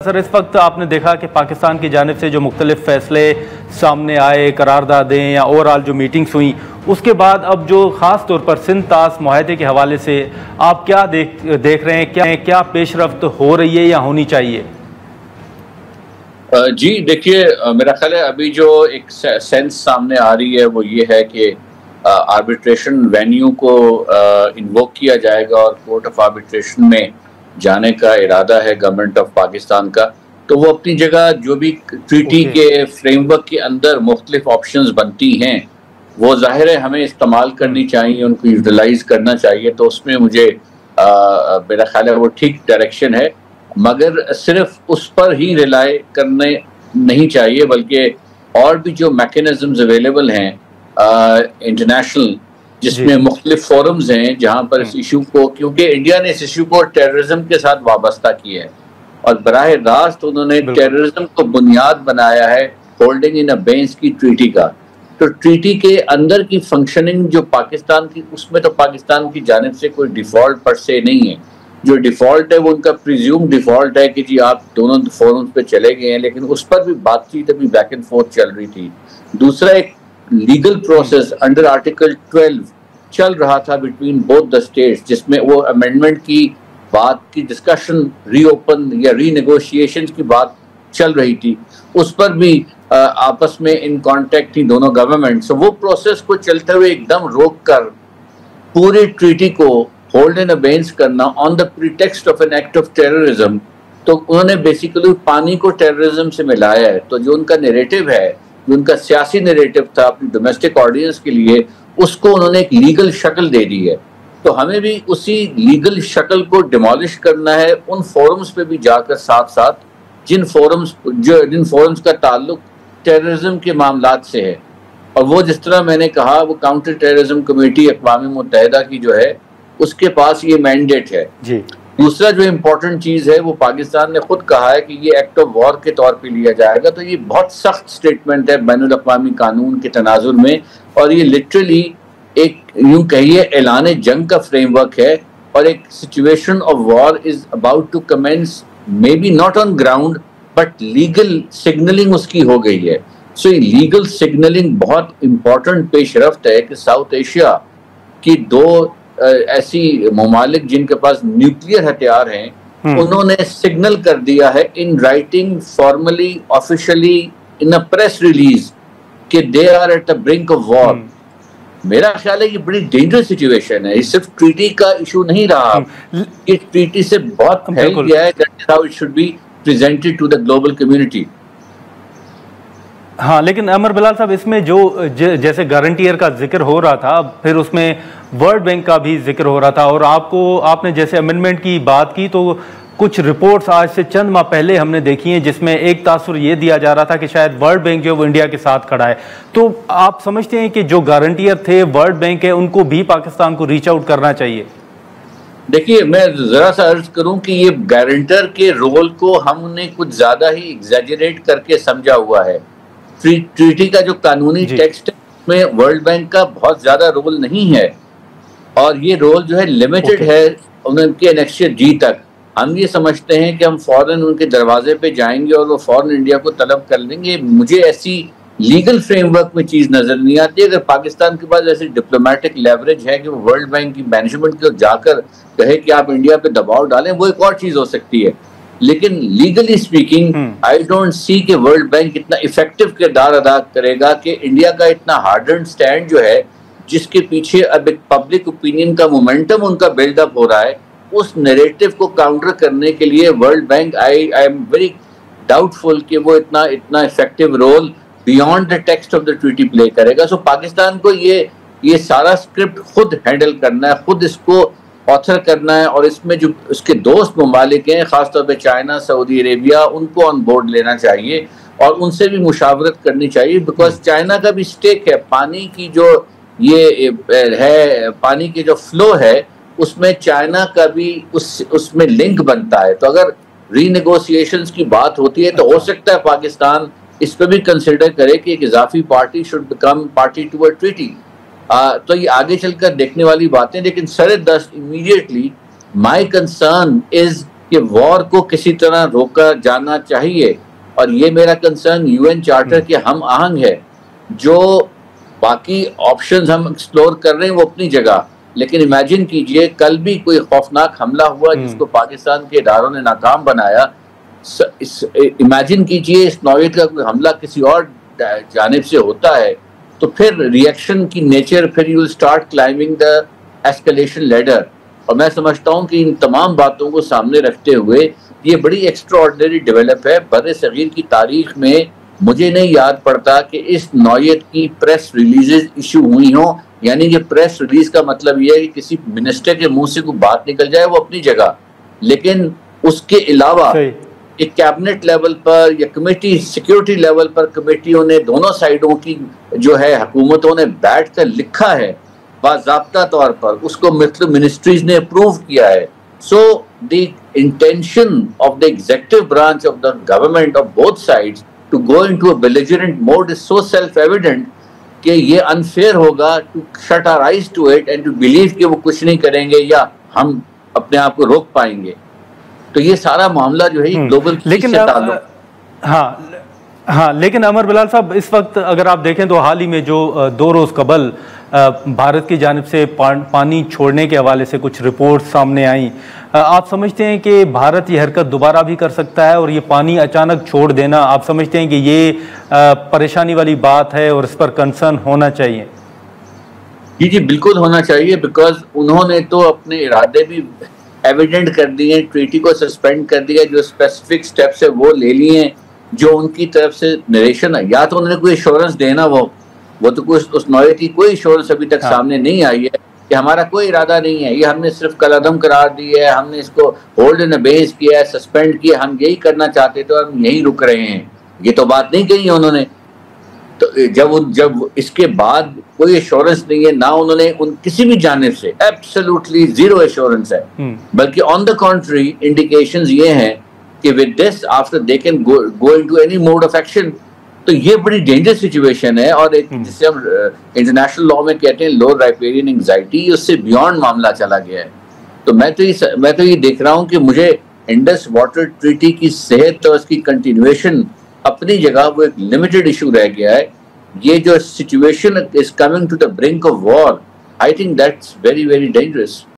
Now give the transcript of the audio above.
سر اس وقت آپ نے دیکھا کہ پاکستان کی جانب سے جو مختلف فیصلے سامنے آئے، قراردادیں یا اوورآل جو میٹنگز ہوئیں، اس کے بعد اب جو خاص طور پر سندھ طاس معاہدے کے حوالے سے آپ کیا دیکھ رہے ہیں، کیا پیش رفت ہو رہی ہے یا ہونی چاہیے؟ جی دیکھیے، میرا خیال ہے ابھی جو ایک سینس سامنے آ رہی ہے وہ یہ ہے کہ آربیٹریشن وینیو کو انووک کیا جائے گا اور کورٹ آف آربیٹریشن میں جانے کا ارادہ ہے گورنمنٹ آف پاکستان کا. تو وہ اپنی جگہ جو بھی ٹریٹی کے فریم ورک کے اندر مختلف آپشنز بنتی ہیں وہ ظاہر ہے ہمیں استعمال کرنی چاہیے، ان کو یوٹیلائز کرنا چاہیے. تو اس میں مجھے میرا خیال ہے وہ ٹھیک ڈائریکشن ہے، مگر صرف اس پر ہی ریلائی کرنے نہیں چاہیے، بلکہ اور بھی جو میکینزمز اویلیبل ہیں انٹرنیشنل، جس میں مختلف فورمز ہیں جہاں پر اس ایشو کو، کیونکہ انڈیا نے اس ایشو کو ٹیررزم کے ساتھ وابستہ کیا ہے اور براہ راست انہوں نے ٹیررزم کو بنیاد بنایا ہے ہولڈنگ ان ابینس کی ٹریٹی کا. تو ٹریٹی کے اندر کی فنکشننگ جو پاکستان کی، اس میں تو پاکستان کی جانب سے کوئی ڈیفالٹ پر سے نہیں ہے. جو ڈیفالٹ ہے وہ ان کا پریزیوم ڈیفالٹ ہے کہ جی آپ دونوں فورمز پہ چلے گئے ہیں، لیکن اس پر بھی بات چیت ابھی بیک اینڈ فورتھ چل رہی تھی. دوسرا ایک لیگل پروسیس انڈر آرٹیکل 12 چل رہا تھا بٹوین بوتھ دا اسٹیٹس، جس میں وہ امینڈمنٹ کی بات کی ڈسکشن، ری اوپن یا ری نیگوشیشن کی بات چل رہی تھی. اس پر بھی آپس میں ان کانٹیکٹ تھی دونوں گورنمنٹ. وہ پروسیس کو چلتے ہوئے ایک دم روک کر پورے ٹریٹی کو ہولڈ ان ابینس کرنا on the pretext of an act of terrorism, تو انہوں نے بیسیکلی پانی کو ٹیررزم سے ملایا ہے. تو جو ان کا نیریٹو ہے، جو ان کا سیاسی نیریٹو تھا اپنی ڈومیسٹک آڈینس کے لیے، اس کو انہوں نے ایک لیگل شکل دے دی ہے. تو ہمیں بھی اسی لیگل شکل کو ڈیمالش کرنا ہے ان فورمز پہ بھی جا کر، ساتھ ساتھ جن فورمز کا تعلق ٹیررزم کے معاملات سے ہے. اور وہ جس طرح میں نے کہا، وہ کاؤنٹر ٹیررزم کمیٹی اقوام متحدہ کی جو ہے اس کے پاس یہ مینڈیٹ ہے. دوسرا جو امپورٹنٹ چیز ہے، وہ پاکستان نے خود کہا ہے کہ یہ ایکٹ آف وار کے طور پہ لیا جائے گا. تو یہ بہت سخت سٹیٹمنٹ ہے بین الاقوامی قانون کے تناظر میں، اور یہ لٹرلی ایک یوں کہیے اعلان جنگ کا فریم ورک ہے. اور ایک situation of war is about to commence, may be not on ground but legal signalling اس کی ہو گئی ہے. سو یہ لیگل سگنلنگ بہت امپورٹنٹ پیش رفت ہے کہ ساؤتھ ایشیا کی دو ایسی ممالک جن کے پاس نیوکلیئر ہتھیار ہیں، انہوں نے سگنل کر دیا ہے in writing, formally, officially, in a press release کہ they are at the brink of war. میرا خیال ہے یہ بڑی ڈینجرس سچویشن ہے. یہ صرف ٹریٹی کا ایشو نہیں رہا، یہ ٹریٹی سے بہت پھیل گیا ہے. That is how it should be presented to the global community. ہاں، لیکن عمر بلال صاحب، اس میں جو جیسے گارنٹیئر کا ذکر ہو رہا تھا، پھر اس میں ورلڈ بینک کا بھی ذکر ہو رہا تھا، اور آپ نے جیسے امینڈمنٹ کی بات کی تو کچھ رپورٹس آج سے چند ماہ پہلے ہم نے دیکھی ہیں جس میں ایک تاثر یہ دیا جا رہا تھا کہ شاید ورلڈ بینک جو ہے وہ انڈیا کے ساتھ کھڑا ہے. تو آپ سمجھتے ہیں کہ جو گارنٹیئر تھے ورلڈ بینک ہے، ان کو بھی پاکستان کو ریچ آؤٹ کرنا چاہیے؟ دیکھیے، میں ذرا سا عرض کروں کہ یہ گارنٹر کے رول کو ہم نے کچھ زیادہ ہی ایگزیجریٹ کر کے سمجھا ہوا ہے. ٹریٹی کا جو قانونی ٹیکسٹ میں ورلڈ بینک کا بہت زیادہ رول نہیں ہے، اور یہ رول جو ہے لیمیٹڈ ہے ان کے انیکشر جی تک. ہم یہ سمجھتے ہیں کہ ہم فوراً ان کے دروازے پہ جائیں گے اور وہ فوراً انڈیا کو طلب کر لیں گے. مجھے ایسی لیگل فریم ورک میں چیز نظر نہیں آتی. اگر پاکستان کے پاس ایسی ڈپلومیٹک لیوریج ہے کہ وہ ورلڈ بینک کی مینجمنٹ کو جا کر کہے کہ آپ انڈیا پہ دباؤ ڈالیں، وہ ایک اور چیز ہو سکتی ہے. لیکن legally speaking I don't see کہ ورلڈ بینک اتنا افیکٹو کردار ادا کرے گا کہ انڈیا کا اتنا ہارڈنڈ سٹینڈ جو ہے، جس کے پیچھے اب ایک پبلک اوپینین کا مومنٹم ان کا بلڈ اپ ہو رہا ہے، اس نیریٹو کو کاؤنٹر کرنے کے لیے world bank I am very doubtful کہ وہ اتنا effective role beyond the text of the treaty play کرے گا. سو پاکستان کو یہ سارا اسکرپٹ خود ہینڈل کرنا ہے، خود اس کو آتھر کرنا ہے، اور اس میں جو اس کے دوست ممالک ہیں، خاص طور پہ چائنا، سعودی عربیہ، ان کو آن بورڈ لینا چاہیے اور ان سے بھی مشاورت کرنی چاہیے. بیکاز چائنا کا بھی اسٹیک ہے، پانی کی جو یہ ہے، پانی کی جو فلو ہے، اس میں چائنا کا بھی اس میں لنک بنتا ہے. تو اگر ری نیگوسیشنز کی بات ہوتی ہے تو ہو سکتا ہے پاکستان اس پہ بھی کنسیڈر کرے کہ ایک اضافی party should become party to a treaty. تو یہ آگے چل کر دیکھنے والی باتیں. لیکن سر دست امیڈیٹلی مائی کنسرن از کہ وار کو کسی طرح روکا جانا چاہیے، اور یہ میرا کنسرن یو این چارٹر کے ہم آہنگ ہے. جو باقی آپشنز ہم ایکسپلور کر رہے ہیں وہ اپنی جگہ، لیکن امیجن کیجئے کل بھی کوئی خوفناک حملہ ہوا جس کو پاکستان کے اداروں نے ناکام بنایا. امیجن کیجئے اس نوعیت کا کوئی حملہ کسی اور جانب سے ہوتا ہے تو پھر ریئیکشن کی نیچر، پھر you will start climbing the escalation leader. اور میں سمجھتا ہوں کہ ان تمام باتوں کو سامنے رکھتے ہوئے یہ بڑی ایکسٹرا آرڈنری ڈیولپ ہے. بر صغیر کی تاریخ میں مجھے نہیں یاد پڑتا کہ اس نوعیت کی پریس ریلیزز ایشو ہوئی ہوں. یعنی کہ پریس ریلیز کا مطلب یہ ہے کہ کسی منسٹر کے منہ سے کوئی بات نکل جائے وہ اپنی جگہ، لیکن اس کے علاوہ ایک کیبنٹ لیول پر یا کمیٹی سیکیورٹی لیول پر کمیٹیوں نے دونوں سائیڈوں کی جو ہے حکومتوں نے بیٹھ کر لکھا ہے باضابطہ طور پر، اس کو مختلف منسٹریز نے اپروو کیا ہے. So the intention of the executive branch of the government of both sides to go into a belligerent mode is so self evident کہ یہ انفیئر ہوگا to shut our eyes to it and to believe کہ وہ کچھ نہیں کریں گے یا ہم اپنے آپ کو روک پائیں گے. تو یہ سارا معاملہ جو ہے گلوبل سے تعلق. ہاں لیکن عمر بلال صاحب، اس وقت اگر آپ دیکھیں تو حال ہی میں جو 2 روز قبل بھارت کی جانب سے پانی چھوڑنے کے حوالے سے کچھ رپورٹ سامنے آئیں، آپ سمجھتے ہیں کہ بھارت یہ حرکت دوبارہ بھی کر سکتا ہے اور یہ پانی اچانک چھوڑ دینا آپ سمجھتے ہیں کہ یہ پریشانی والی بات ہے اور اس پر کنسرن ہونا چاہیے؟ جی بالکل ہونا چاہیے، بیکاز انہوں نے تو اپنے ارادے بھی ایویڈنٹ کر دیے، ٹریٹی کو سسپینڈ کر دیا، جو اسپیسیفک سٹیپس ہے وہ لے لیے ہیں جو ان کی طرف سے نریشن ہے. یا تو انہوں نے کوئی ایشورنس دینا، وہ تو کوئی اس نوعیت کی کوئی ایشورنس ابھی تک سامنے نہیں آئی ہے کہ ہمارا کوئی ارادہ نہیں ہے، یہ ہم نے صرف کل عدم قرار دی ہے، ہم نے اس کو ہولڈ ان بیس کیا ہے، سسپینڈ کیا، ہم یہی کرنا چاہتے تھے اور ہم یہی رک رہے ہیں. یہ تو بات نہیں کہی انہوں نے. تو جب اس کے بعد کوئی ایشورنس نہیں ہے، نہ انہوں نے کسی بھی جانب سے ایبسولوٹلی زیرو ایشورنس ہے، بلکہ آن دا کنٹری انڈیکیشنز یہ ہیں کہ with this after they can go into any mode of action. تو یہ بڑی ڈینجرس سچویشن ہے، اور ایک جسے ہم انٹرنیشنل لاء میں کہتے ہیں لو رائپیرین انگزائٹی، اس سے بیونڈ معاملہ چلا گیا ہے. تو میں تو یہ دیکھ رہا ہوں کہ مجھے انڈس واٹر ٹریٹی کی صحت اور اس کی کنٹینویشن اپنی جگہ وہ ایک لمیٹڈ ایشو رہ گیا ہے. یہ جو situation is coming to the brink of war, I think that's very very dangerous.